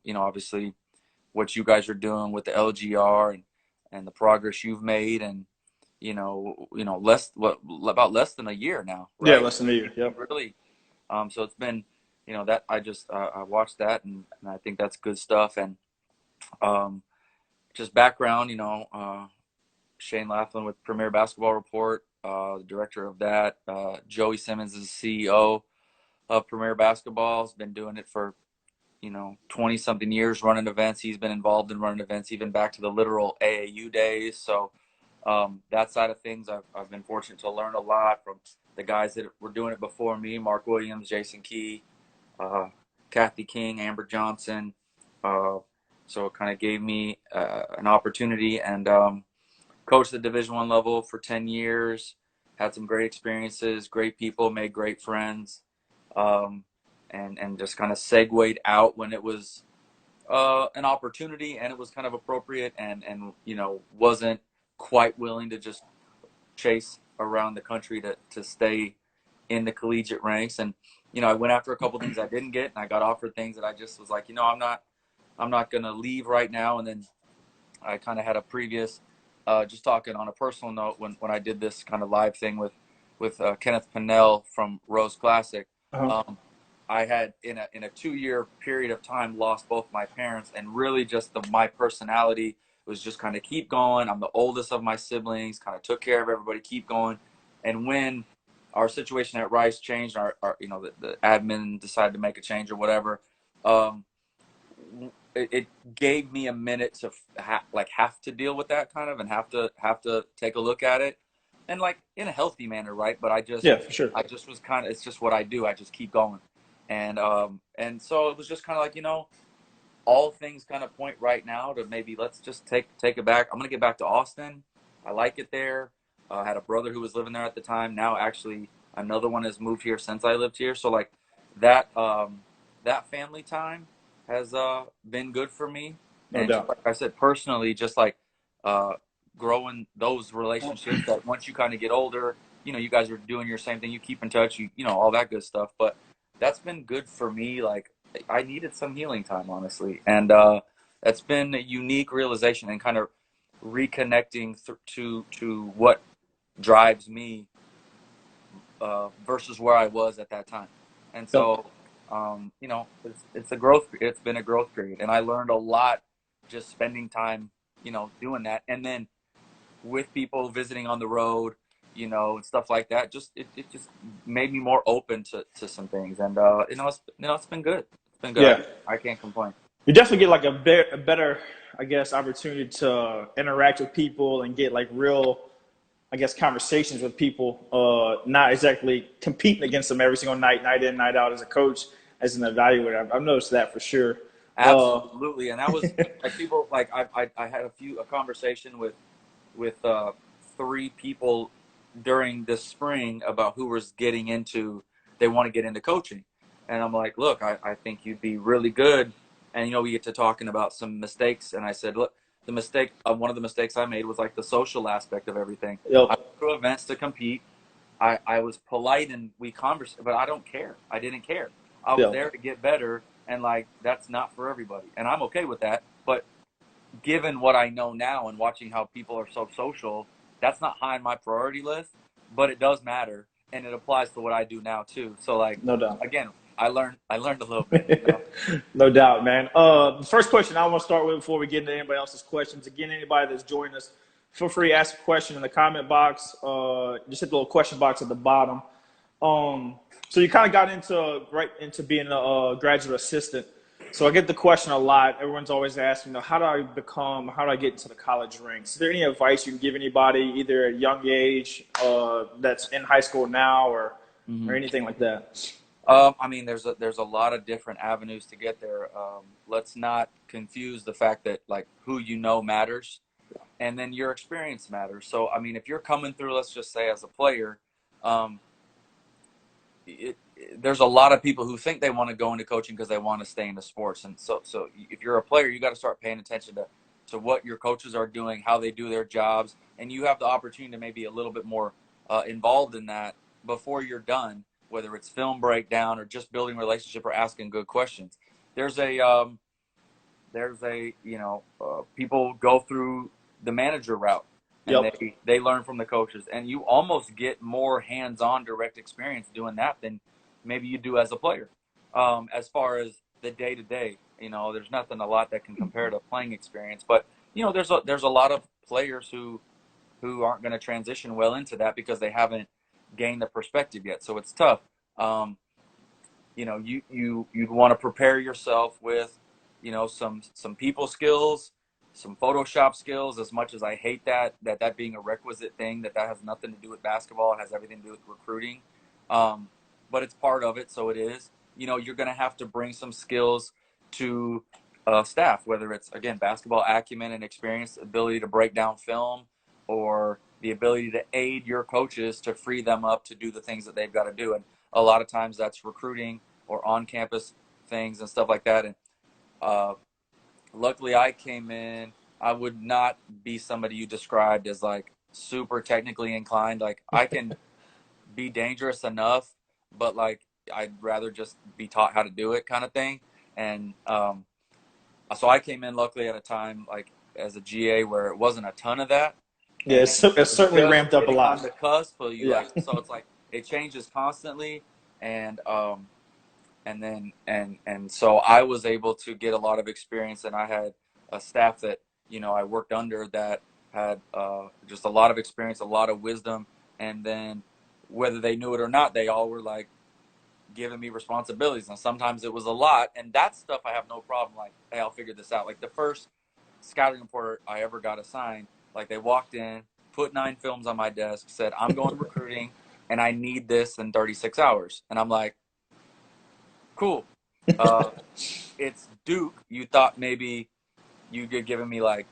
you know, obviously what you guys are doing with the LGR and the progress you've made, and about less than a year now, Yeah, right? less than a year. Yep. Really. So it's been, that I watched that, and I think that's good stuff. And um, just background, Shane Laflin with Premier Basketball Report, the director of that. Joey Simmons is the CEO of Premier Basketball. Has been doing it for 20 something years, running events. He's been involved in running events even back to the literal AAU days. So that side of things, I've been fortunate to learn a lot from the guys that were doing it before me: Mark Williams, Jason Key, uh, Kathy King, Amber Johnson. Uh, so it kind of gave me an opportunity, and coached the Division I level for 10 years. Had some great experiences, great people, made great friends, um, and just kind of segued out when it was an opportunity and it was kind of appropriate, and wasn't quite willing to just chase around the country to stay in the collegiate ranks. And I went after a couple things I didn't get, and I got offered things that I just was like, I'm not gonna leave right now. And then I kind of had a previous, just talking on a personal note, when I did this kind of live thing with Kenneth Pinnell from Rose Classic. Uh-huh. um, I had in a 2 year period of time lost both my parents, and really just my personality was just kind of keep going. I'm the oldest of my siblings, kind of took care of everybody, keep going. And when our situation at Rice changed, our the admin decided to make a change or whatever, um, it gave me a minute to have to deal with that kind of, and have to take a look at it, and like in a healthy manner, right? But Yeah, for sure. I just was kind of, it's just what I do. I just keep going. And so it was just kind of like, all things kind of point right now to maybe let's just take it back. I'm gonna get back to Austin. I like it there. I had a brother who was living there at the time. Now actually another one has moved here since I lived here. So like that family time has been good for me. No And just doubt. like I said, personally, just like uh, growing those relationships that once you kind of get older, you guys are doing your same thing. You keep in touch, all that good stuff. But that's been good for me. Like I needed some healing time, honestly, and that's been a unique realization, and kind of reconnecting to what drives me, versus where I was at that time. And Yep. so, it's a growth. It's been a growth period, and I learned a lot just spending time, doing that, and then with people visiting on the road, and stuff like that. It just made me more open to some things, and it's been good. It's been good. Yeah. I can't complain. You definitely get like a better, I guess, opportunity to interact with people and get like real, I guess, conversations with people. Not exactly competing against them every single night, night in, night out as a coach, as an evaluator. I've noticed that for sure. Uh, Absolutely, and that was like people like I had a conversation with three people during this spring about who was getting into, they want to get into coaching. And I'm like, look, I think you'd be really good. And, we get to talking about some mistakes. And I said, look, one of the mistakes I made was like the social aspect of everything. yep. I went to events to compete. I was polite and we conversed, but I don't care. I didn't care. I was Yep. there to get better. And like, that's not for everybody. And I'm okay with that. But given what I know now and watching how people are so social, that's not high on my priority list, but it does matter, and it applies to what I do now too. So like, No doubt. again, I learned a little bit. No doubt, man. The first question I want to start with before we get into anybody else's questions. Again, anybody that's joining us, feel free to ask a question in the comment box. Just hit the little question box at the bottom. So you kind of got right into being a graduate assistant. So I get the question a lot. Everyone's always asking, how do I get into the college ranks? Is there any advice you can give anybody, either at a young age, that's in high school now, or Mhm. anything like that? I mean, there's a lot of different avenues to get there. Let's not confuse the fact that like who matters, and then your experience matters. So I mean, if you're coming through, let's just say as a player, um, there's a lot of people who think they want to go into coaching because they want to stay into sports. And so if you're a player, you got to start paying attention to what your coaches are doing, how they do their jobs, and you have the opportunity to maybe a little bit more involved in that before you're done, whether it's film breakdown or just building relationship or asking good questions. There's there's people go through the manager route, and Yep. they learn from the coaches, and you almost get more hands-on direct experience doing that than maybe you do as a player. As far as the day to day, there's nothing a lot that can compare to playing experience, but there's a lot of players who aren't going to transition well into that because they haven't gained the perspective yet. So it's tough. Um, you'd want to prepare yourself with, some people skills, some Photoshop skills. As much as I hate that being a requisite thing, that has nothing to do with basketball, it has everything to do with recruiting. But it's part of it, so it is. You're going to have to bring some skills to staff, whether it's again basketball acumen and experience, ability to break down film, or the ability to aid your coaches to free them up to do the things that they've got to do. And a lot of times that's recruiting or on-campus things and stuff like that. And luckily, I came in. I would not be somebody you described as like super technically inclined. Like I can be dangerous enough, but like I'd rather just be taught how to do it, kind of thing. And so I came in luckily at a time like as a GA where it wasn't a ton of that, Yeah, and it's it was certainly just ramped up a getting on lot. the cusp. So Yeah. so it's like it changes constantly, and so I was able to get a lot of experience, and I had a staff that I worked under that had just a lot of experience, a lot of wisdom, and then whether they knew it or not, they all were like giving me responsibilities, and sometimes it was a lot, and that stuff I have no problem. Like, hey, I'll figure this out. Like the first scouting reporter I ever got assigned, like they walked in, put 9 films on my desk, said, "I'm going recruiting, and I need this in 36 hours," and I'm like, "Cool." Uh, it's Duke. You thought maybe you could give me like,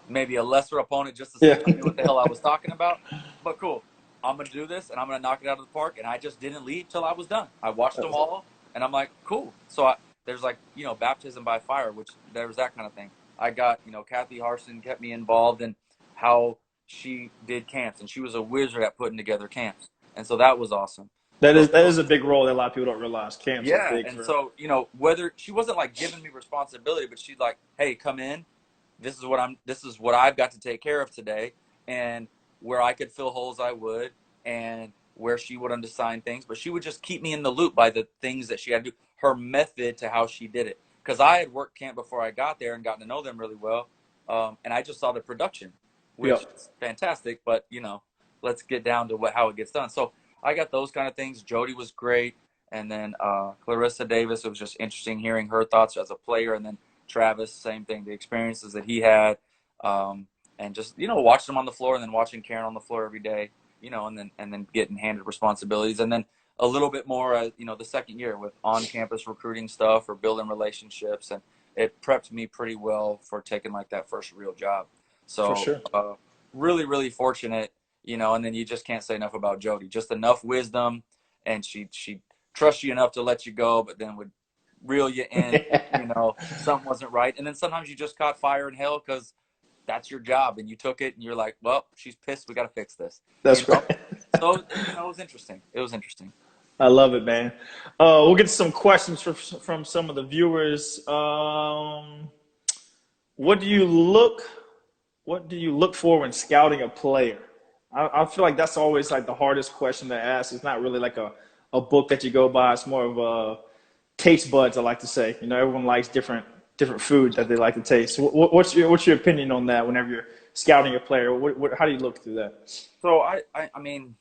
maybe a lesser opponent just to Yeah. tell me what the hell I was talking about. But cool. I'm going to do this and I'm going to knock it out of the park. And I just didn't leave till I was done. I watched them all and I'm like, cool. So there's like, baptism by fire, which there was that kind of thing. I got, Kathy Harson kept me involved in how she did camps, and she was a wizard at putting together camps. And so that was awesome. That So is that is a big role that a lot of people don't realize. Camps are yeah, big and for. so whether she wasn't like giving me responsibility, but she's like, "Hey, come in. This is what I've got to take care of today," and where I could fill holes, I would, and where she would undersign things, but she would just keep me in the loop by the things that she had to do. Her method to how she did it, because I had worked camp before I got there and gotten to know them really well, and I just saw the production, which Yep. is fantastic. But let's get down to how it gets done. So I got those kind of things. Jody was great. And then Clarissa Davis, it was just interesting hearing her thoughts as a player. And then Travis, same thing, the experiences that he had, and just watching him on the floor, and then watching Karen on the floor every day, and then getting handed responsibilities, and then a little bit more, the second year with on-campus recruiting stuff or building relationships, and it prepped me pretty well for taking like that first real job. For So sure. really, really fortunate, and then you just can't say enough about Jody. Just enough wisdom, and she trust you enough to let you go, but then would reel you in. Something wasn't right, and then sometimes you just caught fire in hell because that's your job, and you took it, and you're like, "Well, she's pissed. We got to fix this." You That's know. right. So it was interesting. It was interesting. I love it, man. We'll get to some questions from some of the viewers. What do you look What do you look for when scouting a player? I feel like that's always like the hardest question to ask. It's not really like a book that you go by. It's more of a taste buds, I like to say. Everyone likes different food that they like to taste. What's your opinion on that? Whenever you're scouting a player, how do you look through that? So I mean,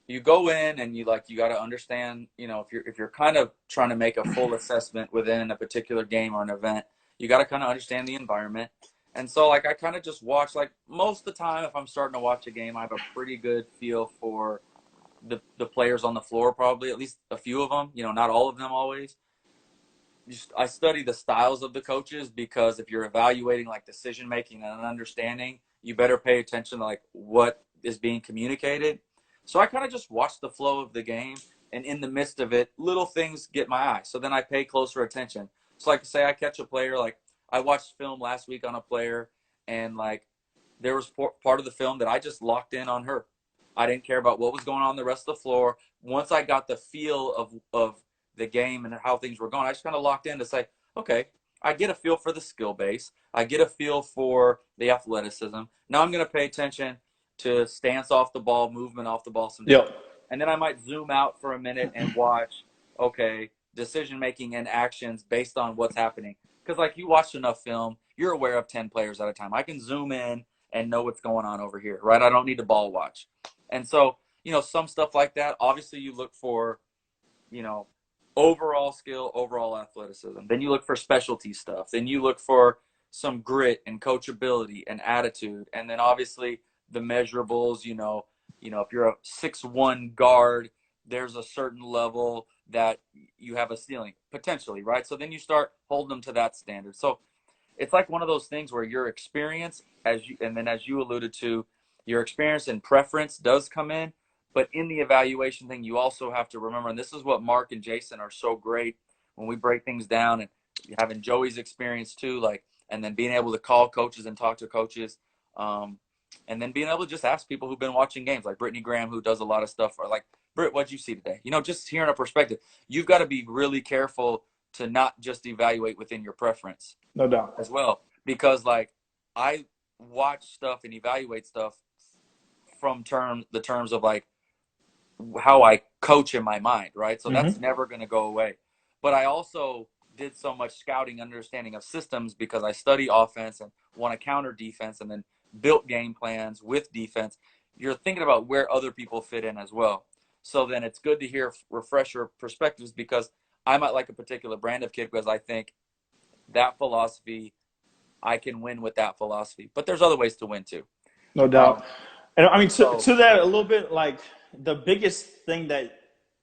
you go in and you got to understand, if you're kind of trying to make a full assessment within a particular game or an event, you got to kind of understand the environment. And so like I kind of just watch, like most of the time if I'm starting to watch a game, I have a pretty good feel for the players on the floor, probably at least a few of them, not all of them always. I study the styles of the coaches, because if you're evaluating like decision making and understanding, you better pay attention to like what is being communicated. So I kind of just watch the flow of the game, and in the midst of it, little things get my eye. So then I pay closer attention. So like say I catch a player, like I watched film last week on a player, and like there was part of the film that I just locked in on her. I didn't care about what was going on the rest of the floor. Once I got the feel of the game and how things were going, I just kind of locked in to say, okay, I get a feel for the skill base. I get a feel for the athleticism. Now I'm going to pay attention to stance off the ball, movement off the ball, some Yep. different. And then I might zoom out for a minute and watch, okay, decision making and actions based on what's happening. Because, like, you watch enough film, you're aware of 10 players at a time. I can zoom in and know what's going on over here, right? I don't need to ball watch. And so, some stuff like that, obviously you look for, you know, overall skill, overall athleticism. Then you look for specialty stuff. Then you look for some grit and coachability and attitude. And then obviously the measurables, if you're a 6'1" guard, there's a certain level that you have a ceiling potentially, right? So then you start holding them to that standard. So it's like one of those things where your experience, as you alluded to, your experience and preference does come in, but in the evaluation thing, you also have to remember, and this is what Mark and Jason are so great when we break things down, and having Joey's experience too, like, and then being able to call coaches and talk to coaches, and then being able to just ask people who've been watching games, like Brittany Graham, who does a lot of stuff, or like, Britt, what'd you see today? Just hearing a perspective. You've got to be really careful to not just evaluate within your preference No doubt. as well, because like I watch stuff and evaluate stuff from the terms of like how I coach in my mind, right? So that's Mm-hmm. never going to go away. But I also did so much scouting, understanding of systems because I study offense and want to counter defense, and then built game plans with defense. You're thinking about where other people fit in as well. So then it's good to hear refresher perspectives, because I might like a particular brand of kid because I think that philosophy, I can win with that philosophy. But there's other ways to win too. No doubt. Um, And I mean, so to that a little bit, like the biggest thing that,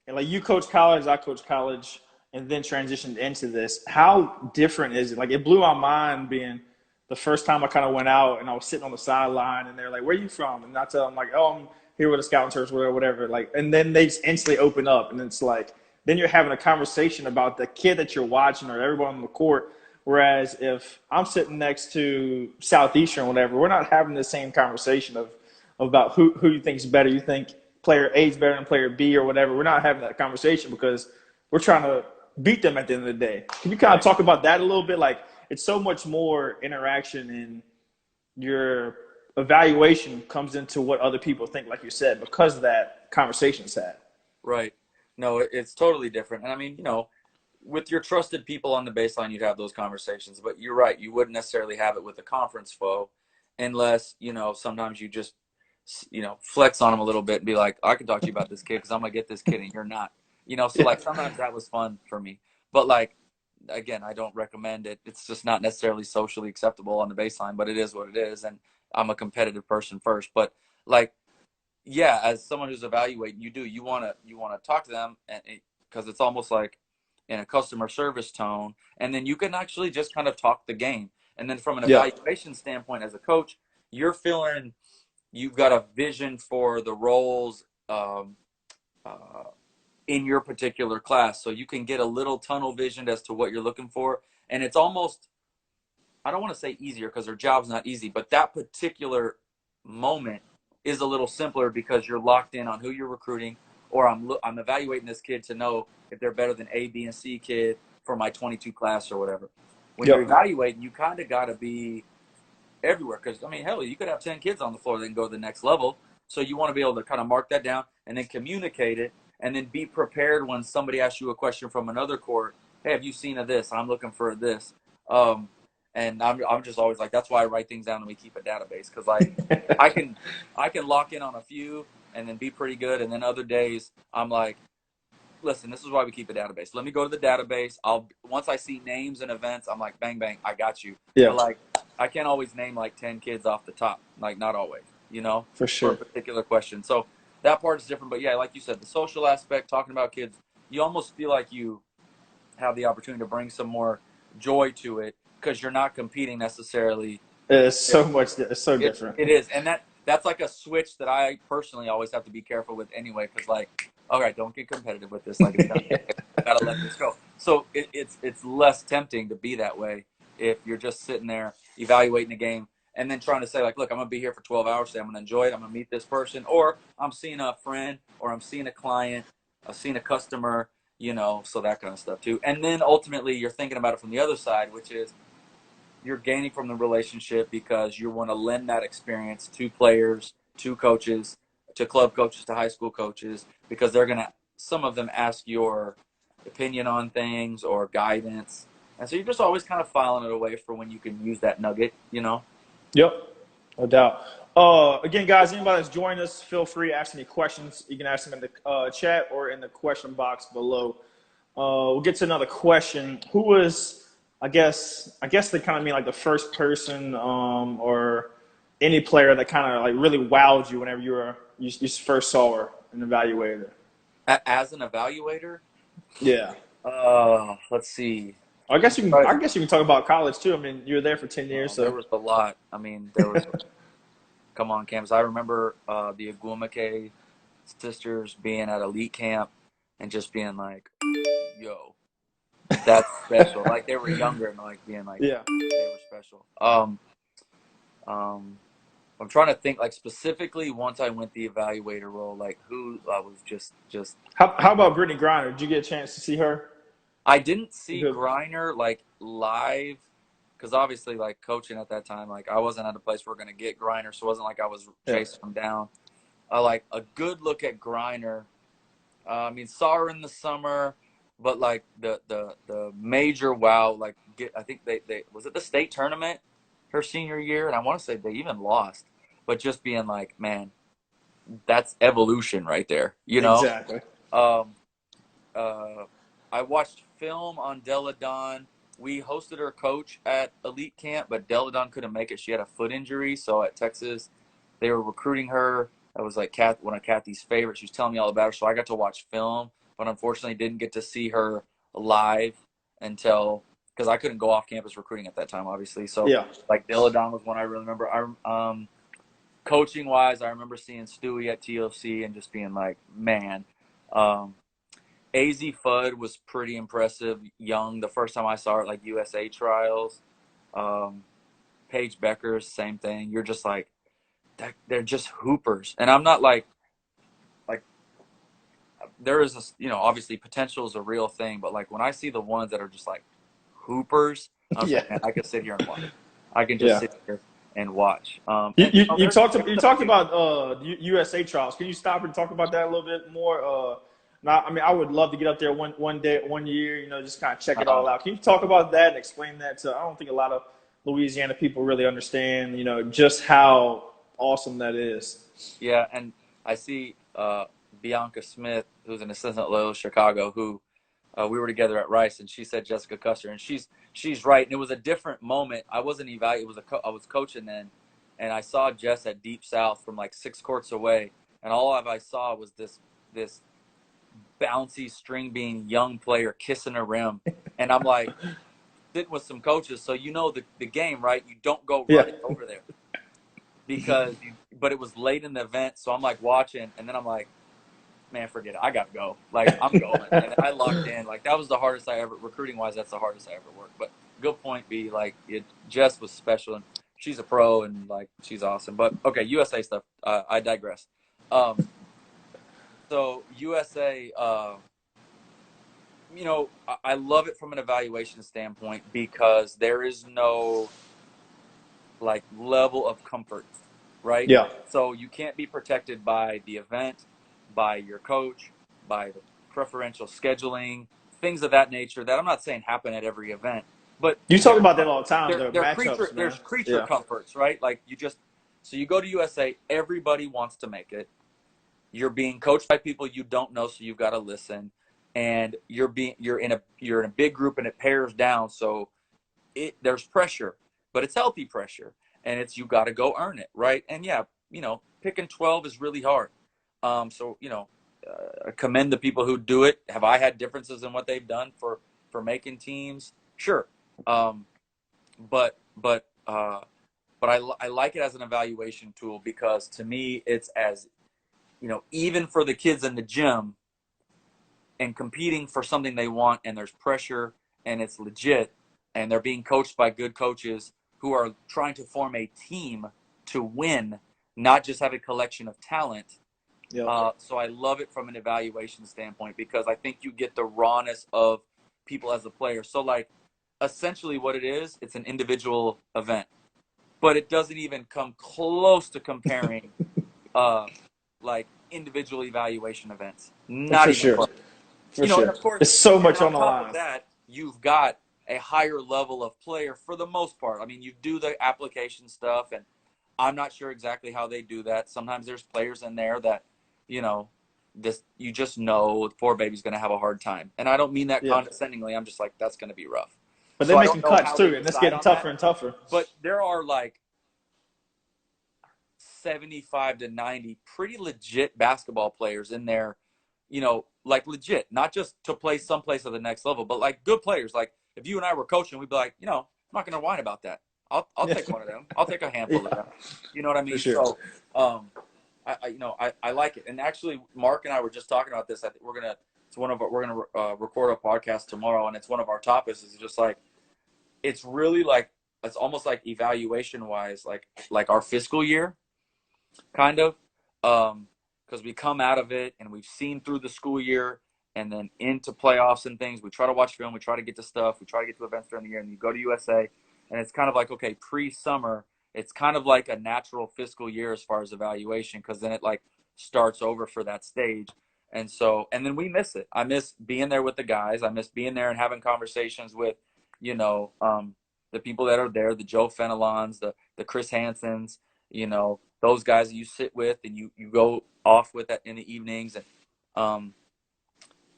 like you coach college, I coach college, and then transitioned into this. How different is it? Like it blew my mind being the first time I kind of went out and I was sitting on the sideline and they're like, "Where are you from?" And I tell them like, "Oh, I'm here with a scouting service, whatever, whatever." Like, and then they just instantly open up, and it's like then you're having a conversation about the kid that you're watching or everyone on the court. Whereas if I'm sitting next to Southeastern or whatever, we're not having the same conversation of about who you think is better. You think player A is better than player B or whatever. We're not having that conversation because we're trying to beat them at the end of the day. Can you kind of right, talk about that a little bit? Like it's so much more interaction in your evaluation comes into what other people think, like you said, because of that conversation's had. right. No, it's totally different. And I mean, with your trusted people on the baseline, you'd have those conversations. But you're right, you wouldn't necessarily have it with a conference foe, unless sometimes you just flex on them a little bit and be like, I can talk to you about this kid because I'm gonna get this kid and you're not. So Yeah. like sometimes that was fun for me, but like again, I don't recommend it. It's just not necessarily socially acceptable on the baseline, but it is what it is, and I'm a competitive person first. But like, yeah, as someone who's evaluating, you want to talk to them, and because it's almost like in a customer service tone, and then you can actually just kind of talk the game. And then from an Yeah. evaluation standpoint, as a coach, you're feeling you've got a vision for the roles uh, in your particular class, so you can get a little tunnel vision as to what you're looking for. And it's almost, I don't want to say easier because their job's not easy, but that particular moment is a little simpler because you're locked in on who you're recruiting, or I'm evaluating this kid to know if they're better than A, B, and C kid for my 22 class or whatever. When you're Yep. evaluating, you kind of got to be everywhere, because I mean, hell, you could have 10 kids on the floor that can go to the next level. So you want to be able to kind of mark that down and then communicate it, and then be prepared when somebody asks you a question from another court. Hey, have you seen of this? I'm looking for this. Um, and I'm just always like, that's why I write things down and we keep a database, because like I can I can lock in on a few and then be pretty good, and then other days I'm like, listen, this is why we keep a database. Let me go to the database. Once I see names and events, I'm like, bang, bang, I got you. But Yeah. like, I can't always name like 10 kids off the top, like not always, For for a sure. particular question. So that part is different. But yeah, like you said, the social aspect, talking about kids, you almost feel like you have the opportunity to bring some more joy to it because you're not competing necessarily. It's so much. It's so It different. it is, and that's like a switch that I personally always have to be careful with anyway, because like, all right, don't get competitive with this. Like, it's gonna get there. Gotta let this go. So it's less tempting to be that way if you're just sitting there evaluating the game and then trying to say like, look, I'm gonna be here for 12 hours today. I'm gonna enjoy it. I'm gonna meet this person, or I'm seeing a friend, or I'm seeing a client, I'm seeing a customer, so that kind of stuff too. And then ultimately you're thinking about it from the other side, which is you're gaining from the relationship because you want to lend that experience to players, to coaches, to club coaches, to high school coaches, because they're going to, some of them ask your opinion on things or guidance. And so you're just always kind of filing it away for when you can use that nugget. Yep, no doubt. Again, guys, anybody that's joined us, feel free to ask any questions. You can ask them in the chat or in the question box below. We'll get to another question. Who was, they kind of mean like the first person or any player that kind of like really wowed you whenever you first saw her and evaluated her? As an evaluator, Yeah. let's see. I guess you can. Right. I guess you can talk about college too. I mean, you were there for 10 years, There so was a lot. I mean, there was, come on, campus. I remember the Agumake sisters being at elite camp and just being like, yo, that's special. Like they were younger and like being like yeah. they were special. Um, I'm trying to think like specifically once I went the evaluator role, like who I was just How about Brittany Griner? Did you get a chance to see her? I didn't see Good. Griner like live because obviously like coaching at that time, like I wasn't at a place where we're gonna get Griner, so it wasn't like I was Yeah. chasing him down. Like a good look at Griner. I mean, saw her in the summer, but like the major wow, like I think they was it the state tournament her senior year, and I want to say they even lost, but just being like, man, that's evolution right there, you know. Exactly. Um, uh, I watched film on Deladon. We hosted her coach at elite camp, but Deladon couldn't make it. She had a foot injury, so at Texas, they were recruiting her. That was like one of Kathy's favorites. She was telling me all about her, so I got to watch film, but unfortunately didn't get to see her live until because I couldn't go off campus recruiting at that time, obviously. So Yeah. like Deladon was one I really remember. Coaching wise, I remember seeing Stewie at TOC and just being like, man. AZ Fudd was pretty impressive, young. The first time I saw it, like USA trials. Um, Paige Becker's same thing. You're just like, they're just hoopers, and I'm not like there is obviously potential is a real thing, but like when I see the ones that are just like hoopers, I'm just Yeah. like, man, I can sit here and watch. I can just Yeah. sit here and watch. You, And you, you there's talked there's you a talked few. about USA trials. Can you stop and talk about that a little bit more? Now, I mean, I would love to get up there one day, 1 year. Just kind of check it Uh, all out. Can you talk about that and explain that to? I don't think a lot of Louisiana people really understand. Just how awesome that is. yeah, and I see Bianca Smith, who's an assistant at Loyola Chicago, who we were together at Rice, and she said Jessica Custer, and she's right. And it was a different moment. I wasn't evaluating. I was coaching then, and I saw Jess at Deep South from like 6 courts away, and all I saw was this bouncy string being young player kissing a rim, and I'm like sitting with some coaches, so the game, right? You don't go Yeah. running over there because but it was late in the event, so I'm like watching, and then I'm like, man, forget it. I gotta go. Like I'm going, and I locked in. Like that was the hardest I ever recruiting wise. That's the hardest I ever worked. But good point, B. Like Jess was special, and she's a pro, and like she's awesome. But okay, USA stuff. I digress. So USA, I love it from an evaluation standpoint because there is no like level of comfort, right? Yeah. So you can't be protected by the event, by your coach, by the preferential scheduling, things of that nature that I'm not saying happen at every event, but You talk about that all the time. The matchups, there's man. creature Yeah. comforts, right? Like so you go to USA, everybody wants to make it. You're being coached by people you don't know, so you've got to listen. And you're in a big group and it pairs down, so there's pressure, but it's healthy pressure, and it's you got to go earn it, right? And yeah, picking 12 is really hard. So commend the people who do it. Have I had differences in what they've done for making teams? Sure, um, but I like it as an evaluation tool because to me it's as even for the kids in the gym and competing for something they want, and there's pressure and it's legit, and they're being coached by good coaches who are trying to form a team to win, not just have a collection of talent. Yep. So I love it from an evaluation standpoint because I think you get the rawness of people as a player. So like essentially what it is, it's an individual event, but it doesn't even come close to comparing uh like individual evaluation events. Not For even sure. close. For And sure. of course, It's so and much on on the top of line. that, you've got a higher level of player for the most part. I mean, you do the application stuff, and I'm not sure exactly how they do that. Sometimes there's players in there that, you know, this you just know the poor baby's going to have a hard time, and I don't mean that Yeah. condescendingly. I'm just like that's going to be rough. But they're So I don't making know cuts how they too, and it's decide getting on that, tougher and tougher. but there are like 75 to 90 pretty legit basketball players in there, like legit, not just to play someplace at the next level, but like good players. Like if you and I were coaching, we'd be like, I'm not going to whine about that. I'll Yeah. take one of them. I'll take a handful of Yeah. them. You know what I For mean? sure. So, I like it. And actually, Mark and I were just talking about this. I think we're gonna record a podcast tomorrow, and it's one of our topics. Is just like it's really like it's almost like evaluation wise, like our fiscal year kind of, because we come out of it and we've seen through the school year and then into playoffs and things. We try to watch film, we try to get to stuff, we try to get to events during the year, and you go to USA, and it's kind of like okay, pre-summer, it's kind of like a natural fiscal year as far as evaluation because then it like starts over for that stage. And so, and then we miss it. I miss being there with the guys. I miss being there and having conversations with, you know, the people that are there, the Joe Fenelons, the Chris Hansons, those guys that you sit with and you go off with that in the evenings, um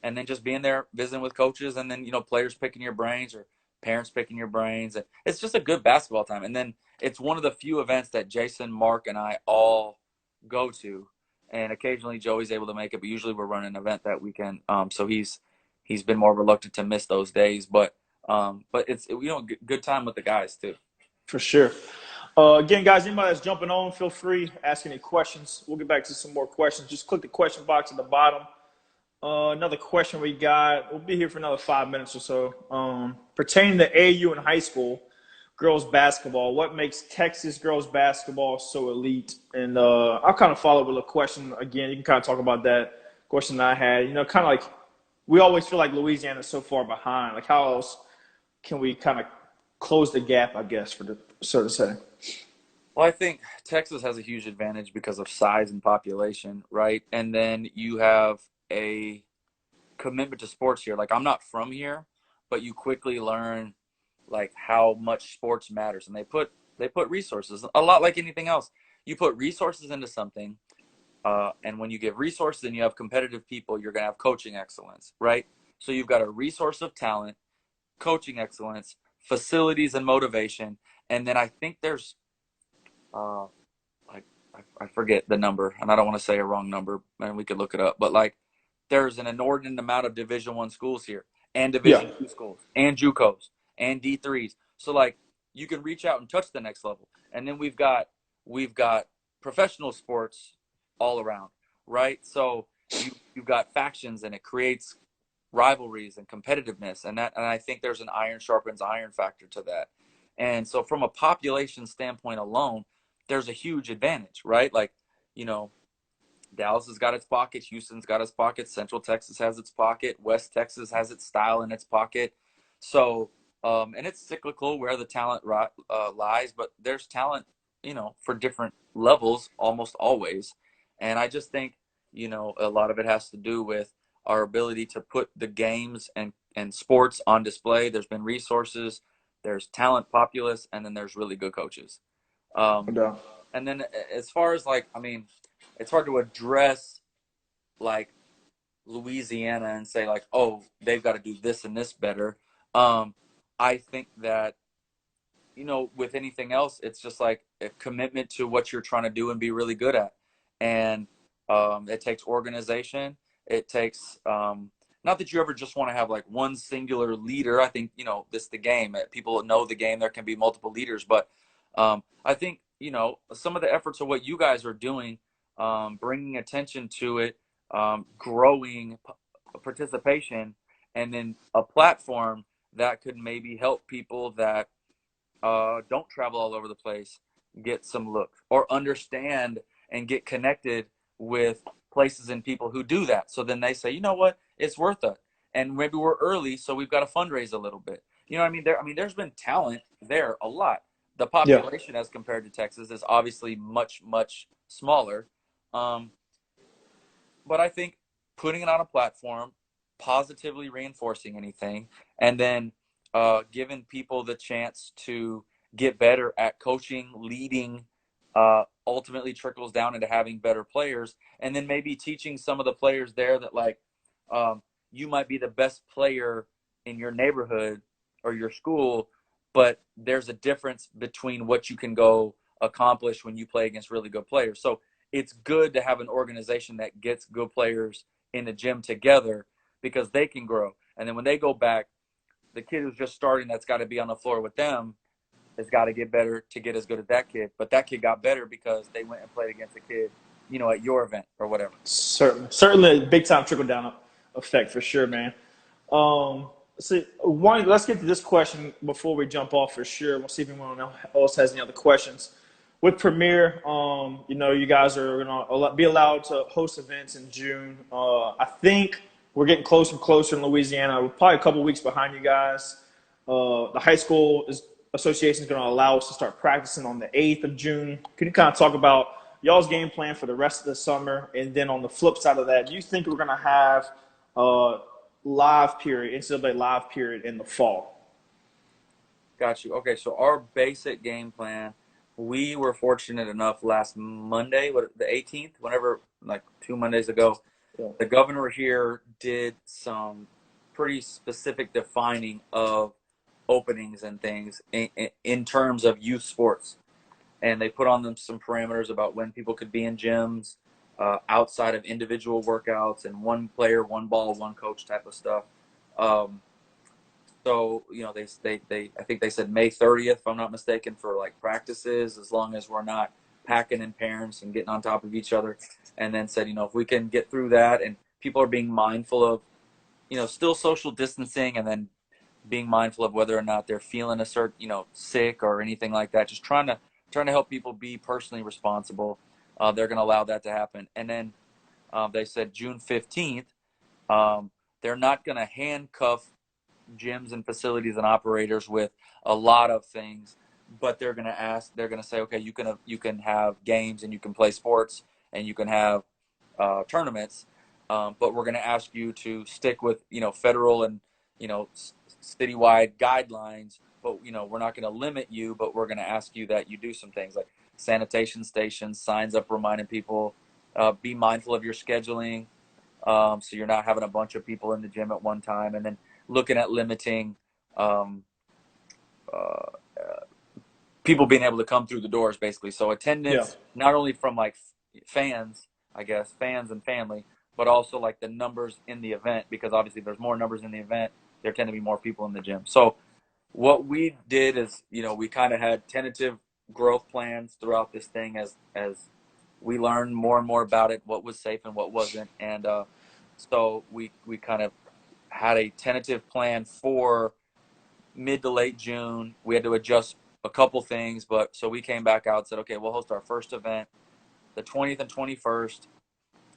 and then just being there visiting with coaches, and then players picking your brains or parents picking your brains, and it's just a good basketball time. And then it's one of the few events that Jason, Mark, and I all go to, and occasionally Joey's able to make it, but usually we're running an event that weekend, so he's been more reluctant to miss those days, but it's good time with the guys too. For sure. Again, guys, anybody that's jumping on, feel free, ask any questions. We'll get back to some more questions. Just click the question box at the bottom. Another question we got. We'll be here for another 5 minutes or so. Pertaining to AU and high school girls basketball, what makes Texas girls basketball so elite? And I'll kind of follow with a question again. You can kind of talk about that question that I had. Kind of like we always feel like Louisiana is so far behind. Like how else can we kind of close the gap? I guess for the so to say. Well, I think Texas has a huge advantage because of size and population, right? And then you have a commitment to sports here. Like I'm not from here, but you quickly learn like how much sports matters, and they put resources a lot like anything else. You put resources into something, and when you give resources and you have competitive people, you're gonna have coaching excellence, right? So you've got a resource of talent, coaching excellence, facilities, and motivation, and then I think there's uh, like I forget the number, and I don't want to say a wrong number, and we could look it up, but like there's an inordinate amount of Division 1 schools here, and Yeah. Division 2 schools, and JUCOs, and D3s. So like you can reach out and touch the next level, and then we've got professional sports all around, right? So you've got factions, and it creates rivalries and competitiveness, and I think there's an iron sharpens iron factor to that. And so from a population standpoint alone, there's a huge advantage, right? Like, you know, Dallas has got its pocket, Houston's got its pocket, Central Texas has its pocket, West Texas has its style in its pocket. So, and it's cyclical where the talent lies, but there's talent, for different levels almost always. And I just think, a lot of it has to do with our ability to put the games and sports on display. There's been resources, there's talent populace, and then there's really good coaches. No Um, doubt. and then as far as like, I mean, it's hard to address like Louisiana and say like, oh, they've got to do this and this better. Um, I think that with anything else, it's just like a commitment to what you're trying to do and be really good at, and it takes organization. It takes not that you ever just want to have like one singular leader. I think this is the game. People know the game. There can be multiple leaders, but I think some of the efforts of what you guys are doing, bringing attention to it, growing participation, and then a platform that could maybe help people that don't travel all over the place get some look or understand and get connected with places and people who do that. So then they say, you know what, it's worth it. And maybe we're early, so we've got to fundraise a little bit. You know what I mean? There's been talent there a lot. The Yeah. population as compared to Texas is obviously much, much smaller. Um, but I think putting it on a platform, positively reinforcing anything, and then giving people the chance to get better at coaching, leading, ultimately trickles down into having better players, and then maybe teaching some of the players there that like um, you might be the best player in your neighborhood or your school, but there's a difference between what you can go accomplish when you play against really good players. So it's good to have an organization that gets good players in the gym together because they can grow. And then when they go back, the kid who's just starting that's got to be on the floor with them has got to get better to get as good as that kid. But that kid got better because they went and played against a kid, at your event or whatever. Certainly a big time trickle down effect for sure, man. Let's get to this question before we jump off for sure. We'll see if anyone else has any other questions. With Premier, you guys are going to be allowed to host events in June. I think we're getting closer and closer in Louisiana. We're probably a couple weeks behind you guys. The high school association is going to allow us to start practicing on the 8th of June. Can you kind of talk about y'all's game plan for the rest of the summer? And then on the flip side of that, do you think we're going to have NCAA live period in the fall? Got you. Okay, so our basic game plan, we were fortunate enough last Monday, the 18th, whenever, like 2 Mondays ago, Yeah. the governor here did some pretty specific defining of openings and things in terms of youth sports. And they put on them some parameters about when people could be in gyms, outside of individual workouts, and one player, one ball, one coach type of stuff. Um, so they I think they said May 30th, if I'm not mistaken, for like practices, as long as we're not packing in parents and getting on top of each other. And then said, if we can get through that and people are being mindful of, still social distancing, and then being mindful of whether or not they're feeling a certain, sick or anything like that, just trying to help people be personally responsible. They're going to allow that to happen. And then they said June 15th, um, they're not going to handcuff gyms and facilities and operators with a lot of things, but they're going to say, okay, you can have games and you can play sports and you can have tournaments, but we're going to ask you to stick with federal and citywide guidelines. But we're not going to limit you, but we're going to ask you that you do some things like sanitation stations, signs up reminding people, be mindful of your scheduling, so you're not having a bunch of people in the gym at one time, and then looking at limiting um, uh, people being able to come through the doors, basically. So Yeah. attendance, not only from like fans, I guess, fans and family, but also like the numbers in the event, because obviously there's more numbers in the event, there tend to be more people in the gym. So what we did is, we kind of had tentative growth plans throughout this thing as we learned more and more about it, what was safe and what wasn't. And so we kind of had a tentative plan for mid to late June. We had to adjust a couple things, but so we came back out and said, okay, we'll host our first event the 20th and 21st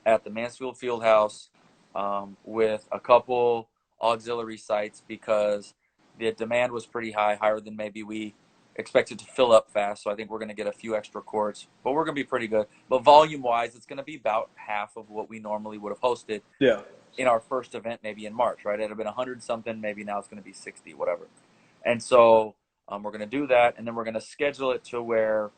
at the Mansfield Fieldhouse, with a couple auxiliary sites because the demand was pretty high, higher than maybe we expected to fill up fast. So I think we're going to get a few extra courts, but we're going to be pretty good. But volume wise, it's going to be about half of what we normally would have hosted Yeah. in our first event, maybe in March, right? It'd have been 100 something, maybe now it's going to be 60, whatever. And so we're going to do that, and then we're going to schedule it to where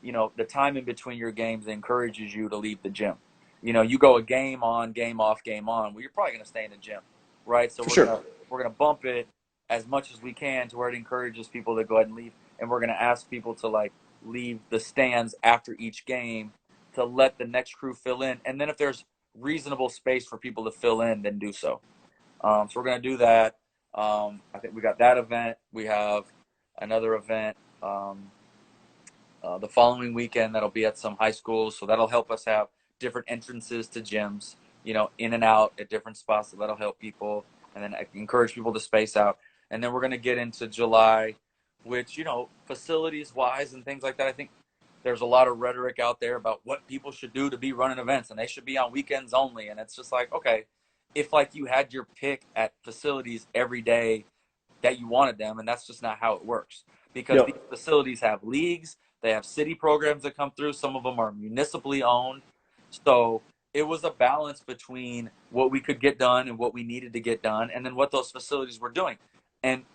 the time in between your games encourages you to leave the gym. You go a game on, game off, game on. Well, you're probably going to stay in the gym, right? So For we're sure. gonna we're gonna bump it as much as we can to where it encourages people to go ahead and leave, and we're gonna ask people to like leave the stands after each game to let the next crew fill in, and then if there's reasonable space for people to fill in, then do so. So we're gonna do that. I think we got that event. We have another event. The following weekend that'll be at some high schools, so that'll help us have different entrances to gyms, in and out at different spots. So that'll help people, and then encourage people to space out. And then we're going to get into July, which facilities wise and things like that, I think there's a lot of rhetoric out there about what people should do to be running events, and they should be on weekends only. And it's just like, okay, if like you had your pick at facilities every day that you wanted them, and that's just not how it works, because these Yep. facilities have leagues, they have city programs that come through, some of them are municipally owned. So it was a balance between what we could get done and what we needed to get done, and then what those facilities were doing. And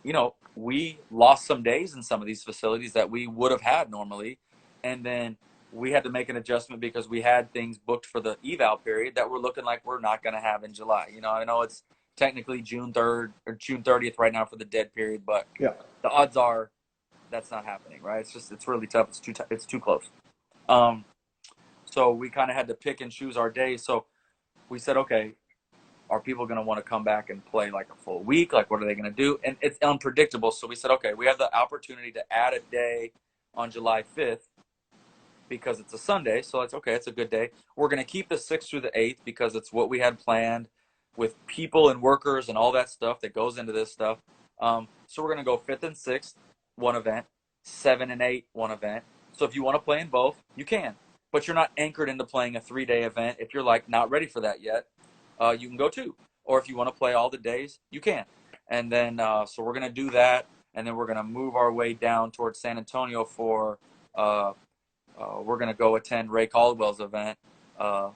we lost some days in some of these facilities that we would have had normally, and then we had to make an adjustment because we had things booked for the eval period that we're looking like we're not going to have in July. I know it's technically June 3rd or June 30th right now for the dead period, but Yeah. the odds are that's not happening, right? It's really tough. It's too close. Um, so we kind of had to pick and choose our days. So we said, okay, are people going to want to come back and play like a full week? Like, what are they going to do? And it's unpredictable. So we said, okay, we have the opportunity to add a day on July 5th because it's a Sunday. So it's okay. It's a good day. We're going to keep the 6th through the 8th because it's what we had planned with people and workers and all that stuff that goes into this stuff. So we're going to go 5th and 6th, one event, 7 and 8, one event. So if you want to play in both, you can, but you're not anchored into playing a 3-day event. If you're like not ready for that yet, you can go 2. Or if you want to play all the days, you can. And then, so we're going to do that. And then we're going to move our way down towards San Antonio for, we're going to go attend Ray Caldwell's event, uh,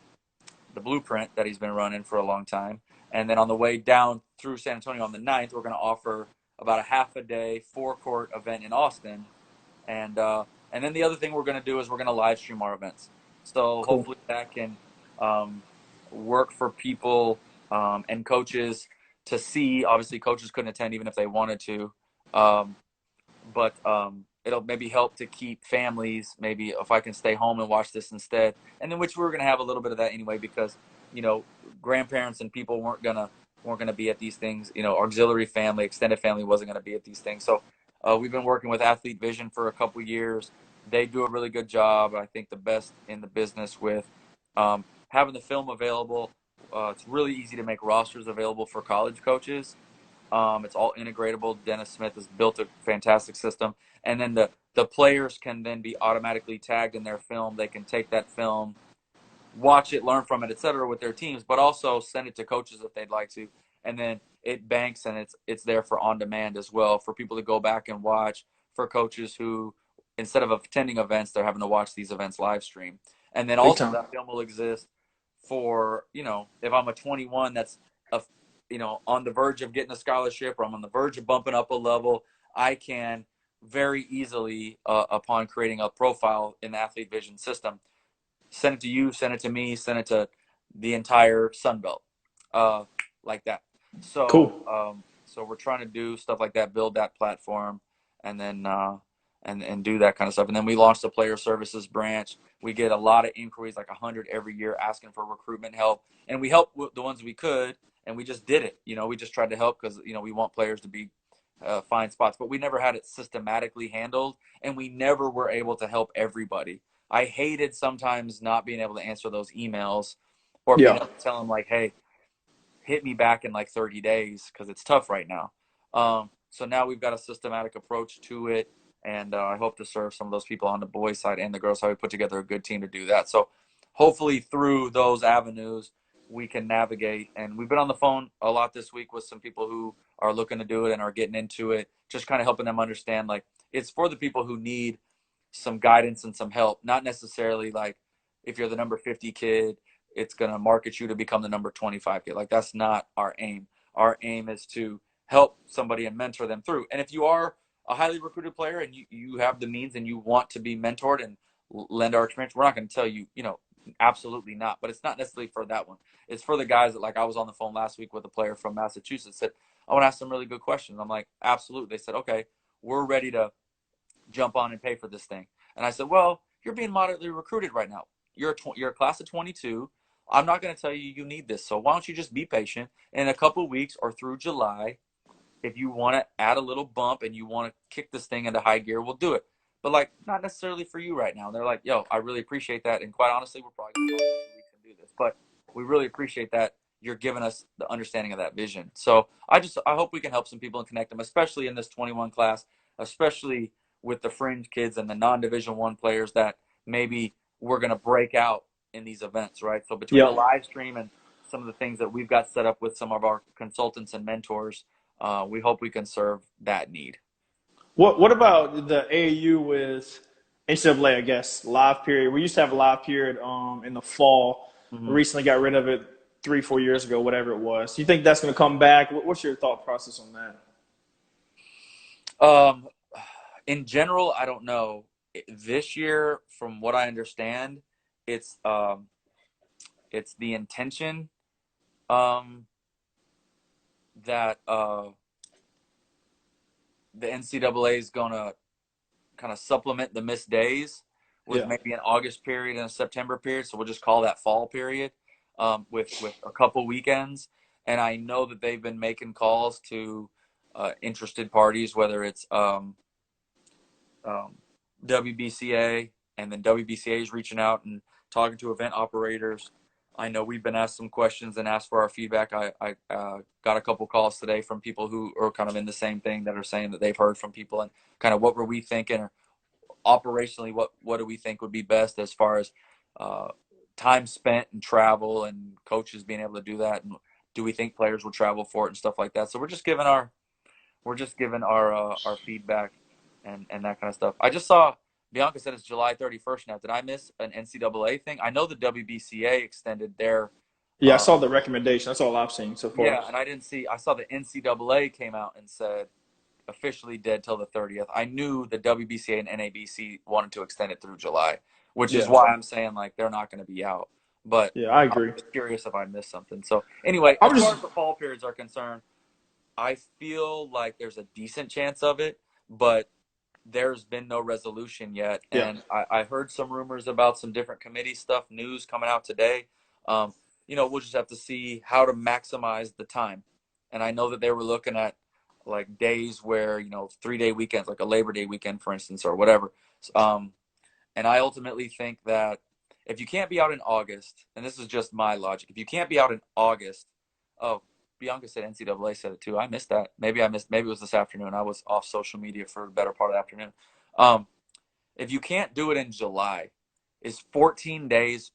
the Blueprint that he's been running for a long time. And then on the way down through San Antonio on the 9th, we're going to offer about a half a day 4-court event in Austin. And then the other thing we're going to do is we're going to live stream our events. So Cool. hopefully that can um, work for people and coaches to see. Obviously, coaches couldn't attend even if they wanted to. Um, but it'll maybe help to keep families, maybe if I can stay home and watch this instead. And then which we were going to have a little bit of that anyway, because grandparents and people weren't gonna be at these things. Auxiliary family, extended family wasn't going to be at these things. So we've been working with Athlete Vision for a couple years. They do a really good job, I think the best in the business, with having the film available. It's really easy to make rosters available for college coaches. It's all integratable. Dennis Smith has built a fantastic system, and then the players can then be automatically tagged in their film. They can take that film, watch it, learn from it, etc., with their teams, but also send it to coaches if they'd like to, and then it banks and it's there for on demand as well for people to go back and watch. For coaches who, instead of attending events, they're having to watch these events live stream, and then Big also time. that film will exist for if I'm a 21 that's a on the verge of getting a scholarship, or I'm on the verge of bumping up a level. I can very easily, upon creating a profile in the Athlete Vision system, send it to you, send it to me, send it to the entire Sun Belt, uh, like that. Cool. So we're trying to do stuff like that, build that platform, and then and do that kind of stuff. And then we launched the player services branch. We get a lot of inquiries, like 100 every year, asking for recruitment help, and we help with the ones we could, and we just did it. We just tried to help because we want players to be find spots, but we never had it systematically handled, and we never were able to help everybody. I hated sometimes not being able to answer those emails, or being Yeah. able to tell them like, hey, hit me back in like 30 days because it's tough right now. So now we've got a systematic approach to it, and I hope to serve some of those people on the boys' side and the girls' side. We put together a good team to do that. So hopefully through those avenues we can navigate. And we've been on the phone a lot this week with some people who are looking to do it and are getting into it, just kind of helping them understand like it's for the people who need some guidance and some help, not necessarily like if you're the number 50 kid, it's going to market you to become the number 25 kid. Like that's not our aim. Our aim is to help somebody and mentor them through. And if you are a highly recruited player and you have the means and you want to be mentored and lend our experience, we're not going to tell you, absolutely not. But it's not necessarily for that one. It's for the guys that, like, I was on the phone last week with a player from Massachusetts, said, I want to ask some really good questions. I'm like, absolutely. They said, okay, we're ready to jump on and pay for this thing. And I said, well, you're being moderately recruited right now. You're a class of 22. I'm not going to tell you you need this. So why don't you just be patient? In a couple of weeks or through July, if you want to add a little bump and you want to kick this thing into high gear, we'll do it. But like, not necessarily for you right now. And they're like, yo, I really appreciate that. And quite honestly, we're probably going to go a few weeks and do this. But we really appreciate that you're giving us the understanding of that vision. So I hope we can help some people and connect them, especially in this 21 class, especially with the fringe kids and the non-Division One players that maybe we're going to break out in these events, right? So between the Yep. live stream and some of the things that we've got set up with some of our consultants and mentors, we hope we can serve that need. What about the AAU with NCAA? I guess live period. We used to have a live period in the fall. We Mm-hmm. recently got rid of it 3 4 years ago, whatever it was. Do you think that's going to come back? What's your thought process on that? Um, in general, I don't know. This year, from what I understand, it's um, it's the intention um, that the NCAA is gonna kind of supplement the missed days with Yeah. maybe an August period and a September period. So we'll just call that fall period with a couple weekends. And I know that they've been making calls to interested parties, whether it's um, WBCA, and then WBCA is reaching out and talking to event operators. I know we've been asked some questions and asked for our feedback. I got a couple calls today from people who are kind of in the same thing that are saying that they've heard from people and kind of what were we thinking, or operationally what do we think would be best as far as uh, time spent and travel and coaches being able to do that, and do we think players will travel for it and stuff like that. So we're just giving our feedback and that kind of stuff. I just saw Bianca said it's July 31st now. Did I miss an NCAA thing? I know the WBCA extended their Yeah, I uh, saw the recommendation. That's all I've seen so far. yeah, and I didn't see. I saw the NCAA came out and said officially dead till the 30th. I knew the WBCA and NABC wanted to extend it through July, which is Yeah. why I'm saying like they're not going to be out. But Yeah, I I was agree. just curious if I missed something. So anyway, I'm as far just as the fall periods are concerned, I feel like there's a decent chance of it, but there's been no resolution yet. yeah. And I heard some rumors about some different committee stuff, news coming out today. Um, we'll just have to see how to maximize the time. And I know that they were looking at like days where, 3 day weekends, like a Labor Day weekend, for instance, or whatever. Um, and I ultimately think that if you can't be out in August, and this is just my logic, if you can't be out in August, oh, Bianca said NCAA said it too. I missed that. Maybe it was this afternoon. I was off social media for the better part of the afternoon. Um, if you can't do it in July, is 14 days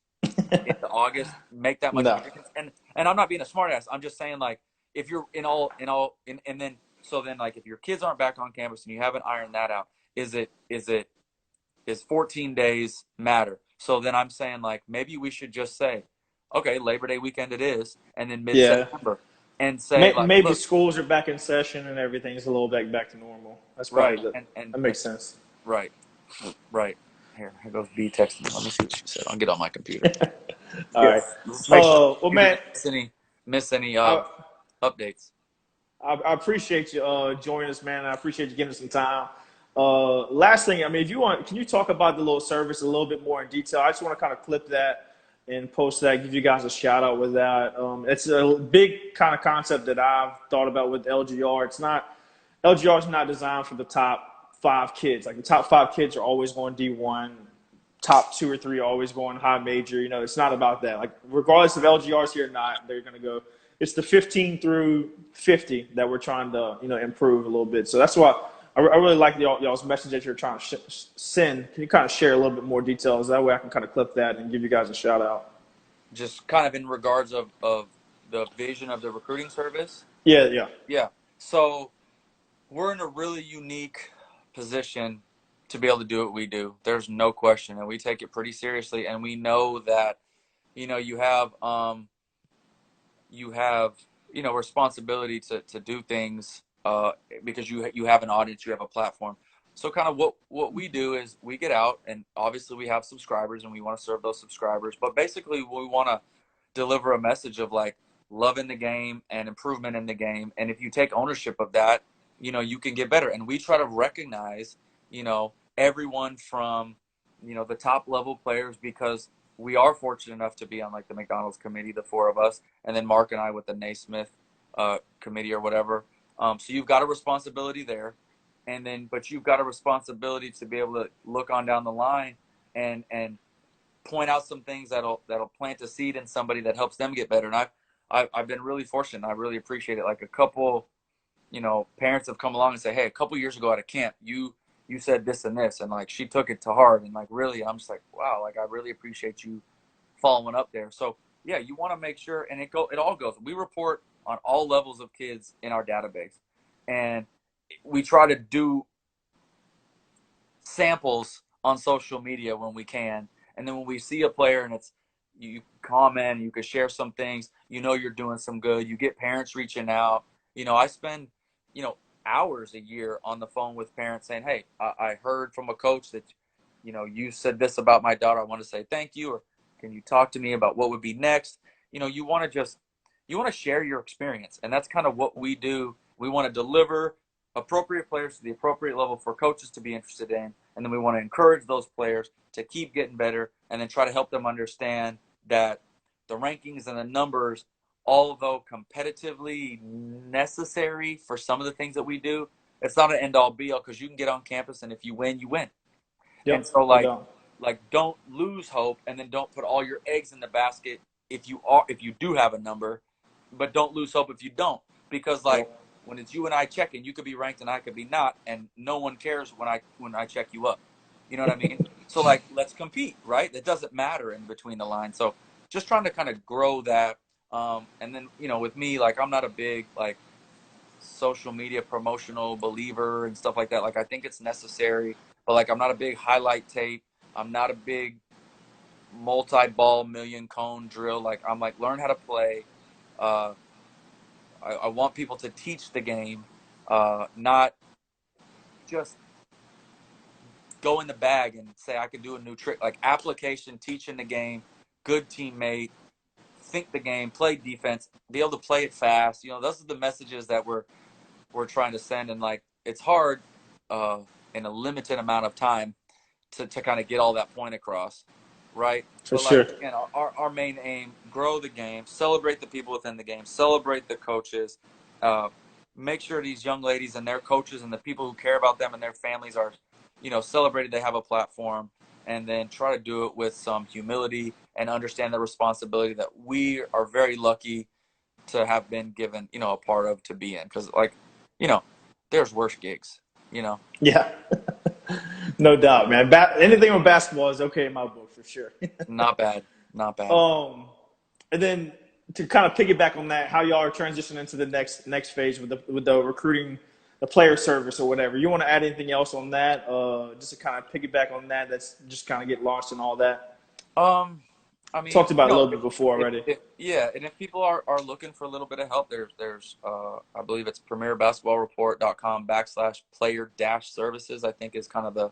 into August make that much of a No. difference? And I'm not being a smartass. I'm just saying like if you're and then so then like if your kids aren't back on campus and you haven't ironed that out, is 14 days matter? So then I'm saying like maybe we should just say, okay, Labor Day weekend it is, and then mid Yeah. September, and say like, Maybe look, schools are back in session and everything's a little back to normal. That's right, probably the. and That makes sense. right, right. Here goes B texting me. Let me see what she said. I'll get on my computer. All Yeah, right. let's make sure Well, we man, didn't miss any I, updates. I appreciate you joining us, man. I appreciate you giving us some time. Last thing, I mean, if you want, can you talk about the little service a little bit more in detail? I just want to kind of clip that and post that, give you guys a shout out with that. It's a big kind of concept that I've thought about with LGR. LGR is not designed for the top five kids. Like the top five kids are always going D1. Top two or three are always going high major. It's not about that. Like regardless of LGRs here or not, they're going to go. It's the 15 through 50 that we're trying to improve a little bit. So that's why I really like y'all's message that you're trying to send. Can you kind of share a little bit more details? That way I can kind of clip that and give you guys a shout out. Just kind of in regards of the vision of the recruiting service. Yeah, yeah, Yeah. So we're in a really unique position to be able to do what we do. There's no question, and we take it pretty seriously. And we know that you have responsibility to do things because you have an audience, you have a platform. So kind of what we do is we get out, and obviously we have subscribers and we want to serve those subscribers, but basically we want to deliver a message of like love in the game and improvement in the game. And if you take ownership of that, you can get better. And we try to recognize everyone from the top level players, because we are fortunate enough to be on like the McDonald's committee, the four of us, and then Mark and I with the Naismith committee or whatever. So you've got a responsibility there, but you've got a responsibility to be able to look on down the line and point out some things that'll plant a seed in somebody that helps them get better. And I've been really fortunate. I really appreciate it. Like a couple, parents have come along and say, hey, a couple years ago at a camp, you said this and this, and like she took it to heart, and like really, I'm just like, wow, like I really appreciate you following up there. So yeah, you want to make sure, and it all goes. We report on all levels of kids in our database, and we try to do samples on social media when we can. And then when we see a player and it's you comment, you can share some things, you're doing some good. You get parents reaching out. I spend, hours a year on the phone with parents saying, hey, I heard from a coach that, you said this about my daughter. I want to say thank you. Or can you talk to me about what would be next? You want to share your experience. And that's kind of what we do. We want to deliver appropriate players to the appropriate level for coaches to be interested in. And then we want to encourage those players to keep getting better and then try to help them understand that the rankings and the numbers, although competitively necessary for some of the things that we do, it's not an end all be all because you can get on campus and if you win, you win. And Yep, so no doubt. like don't lose hope and then don't put all your eggs in the basket if you do have a number, but don't lose hope if you don't. Because like Yep. when it's you and I checking, you could be ranked and I could be not, and no one cares when I check you up. You know what I mean? So like let's compete, right? It doesn't matter in between the lines. So just trying to kind of grow that. And then, with me, like I'm not a big like social media promotional believer and stuff like that. Like I think it's necessary, but like I'm not a big highlight tape. I'm not a big multi-ball million cone drill. Like I'm like learn how to play. Uh, I want people to teach the game, not just go in the bag and say I could do a new trick. Like application, teaching the game, good teammate, think the game, play defense, be able to play it fast. Those are the messages that we're trying to send, and like it's hard uh, in a limited amount of time to kind of get all that point across, right? For But like sure. again, our main aim: grow the game, celebrate the people within the game, celebrate the coaches, uh, make sure these young ladies and their coaches and the people who care about them and their families are, celebrated. They have a platform, and then try to do it with some humility and understand the responsibility that we are very lucky to have been given, a part of to be in. Because like, you know, there's worse gigs. You know, Yeah, no doubt, man. Anything with basketball is okay in my book for sure. not bad, not bad. um, and then to kind of piggyback on that, how y'all are transitioning into the next phase with the recruiting, the player service or whatever. You want to add anything else on that? Just to kind of piggyback on that. That's just kind of get launched and all that. Um, I mean, Talked about it a little bit before already. yeah, and if people are looking for a little bit of help, there's I believe it's premierbasketballreport.com/player dash services. I think is kind of the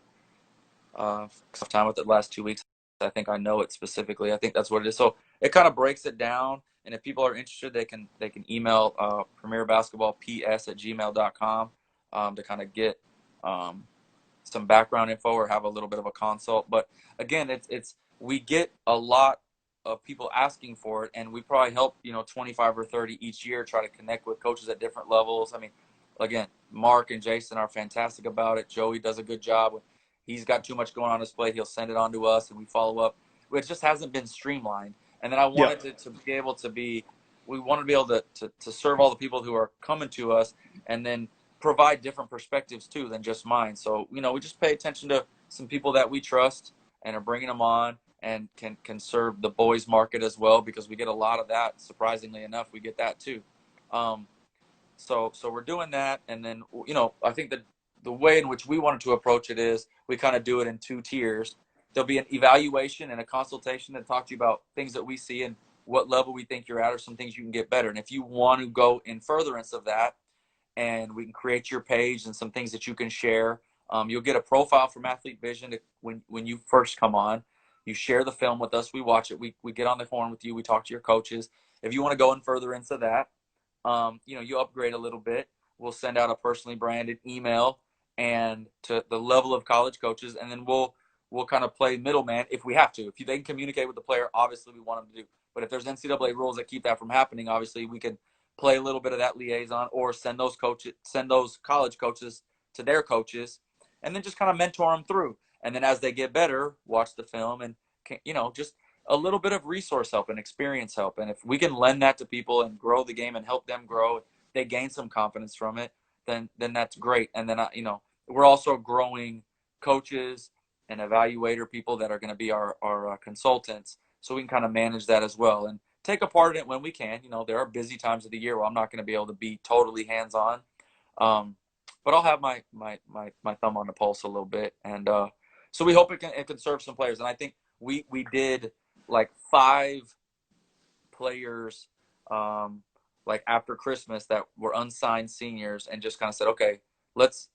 time with the last 2 weeks. I think I know it specifically. I think that's what it is. So it kind of breaks it down. And if people are interested, they can email premierbasketballps@gmail.com to kind of get um, some background info or have a little bit of a consult. But again, it's we get a lot of people asking for it, and we probably help 25 or 30 each year try to connect with coaches at different levels. I mean, again, Mark and Jason are fantastic about it. Joey does a good job. He's got too much going on his plate. He'll send it on to us, and we follow up. It just hasn't been streamlined. And then I Yeah, wanted to be able to be, we want to be able to serve all the people who are coming to us, and then provide different perspectives too than just mine. So we just pay attention to some people that we trust and are bringing them on and can serve the boys market as well, because we get a lot of that. Surprisingly enough, we get that too. Um, so we're doing that, and then I think that the way in which we wanted to approach it is we kind of do it in two tiers. There'll be an evaluation and a consultation to talk to you about things that we see and what level we think you're at, or some things you can get better. And if you want to go in furtherance of that, and we can create your page and some things that you can share. You'll get a profile from Athlete Vision when you first come on. You share the film with us. We watch it. We get on the horn with you. We talk to your coaches. If you want to go in further into that, you upgrade a little bit. We'll send out a personally branded email and to the level of college coaches, and then we'll kind of play middleman if we have to. If they can communicate with the player, obviously we want them to do. But if there's NCAA rules that keep that from happening, obviously we can play a little bit of that liaison, or send those college coaches to their coaches, and then just kind of mentor them through. And then as they get better, watch the film and just a little bit of resource help and experience help. And if we can lend that to people and grow the game and help them grow, they gain some confidence from it, then that's great. And then we're also growing coaches and evaluator people that are going to be our consultants, so we can kind of manage that as well and take a part in it when we can. There are busy times of the year where I'm not going to be able to be totally hands on, um, but I'll have my thumb on the pulse a little bit, and so we hope it can serve some players. And I think we did like 5 players, like after Christmas, that were unsigned seniors, and just kind of said, okay, let's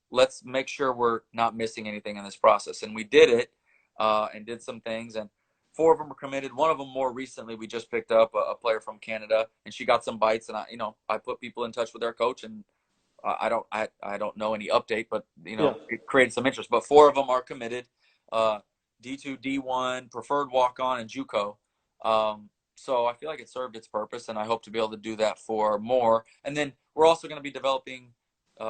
make sure we're not missing anything in this process. And we did it, and did some things, and 4 of them were committed. One of them more recently, we just picked up a player from Canada, and she got some bites, and I put people in touch with their coach, and I don't know any update, but Yeah, it created some interest. But 4 of them are committed, uh, D2, D1, preferred walk on, and JUCO. So I feel like it served its purpose, and I hope to be able to do that for more. And then we're also going to be developing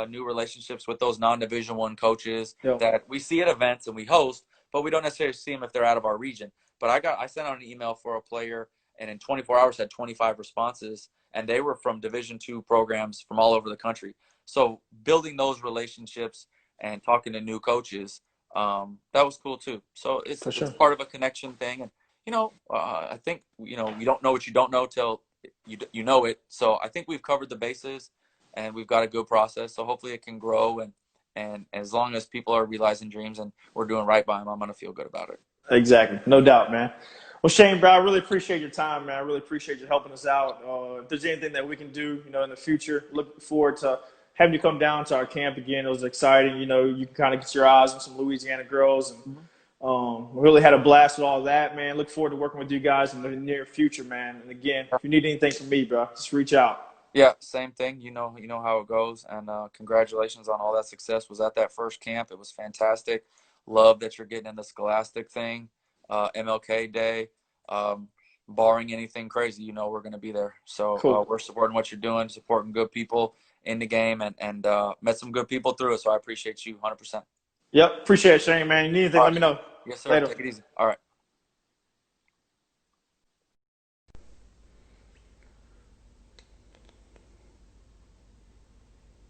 new relationships with those non-Division One coaches yeah, that we see at events and we host, but we don't necessarily see them if they're out of our region. But I sent out an email for a player, and in 24 hours had 25 responses, and they were from Division Two programs from all over the country. So building those relationships and talking to new coaches, that was cool too. So it's for it's sure. part of a connection thing, and I think you don't know what you don't know till you know it. So I think we've covered the bases, and we've got a good process. So hopefully it can grow, and as long as people are realizing dreams and we're doing right by them, I'm gonna feel good about it. Exactly. No doubt, man. Well, Shane, bro, I really appreciate your time, man. I really appreciate you helping us out. If there's anything that we can do, in the future, look forward to having you come down to our camp again. It was exciting. You can kind of get your eyes on some Louisiana girls, and Mhm. really had a blast with all that, man. Look forward to working with you guys in the near future, man. And again, if you need anything from me, bro, just reach out. Yeah, same thing. You know how it goes, and congratulations on all that success. Was at that first camp. It was fantastic. Love that you're getting in the Scholastic thing, MLK Day. Um, Barring anything crazy, we're going to be there. So Cool. we're supporting what you're doing, supporting good people in the game, and met some good people through it. So I appreciate you 100%. Yep. Appreciate it, Shane, man. You need anything, All let right. me know. Yes, sir. Later. Take it easy. All right.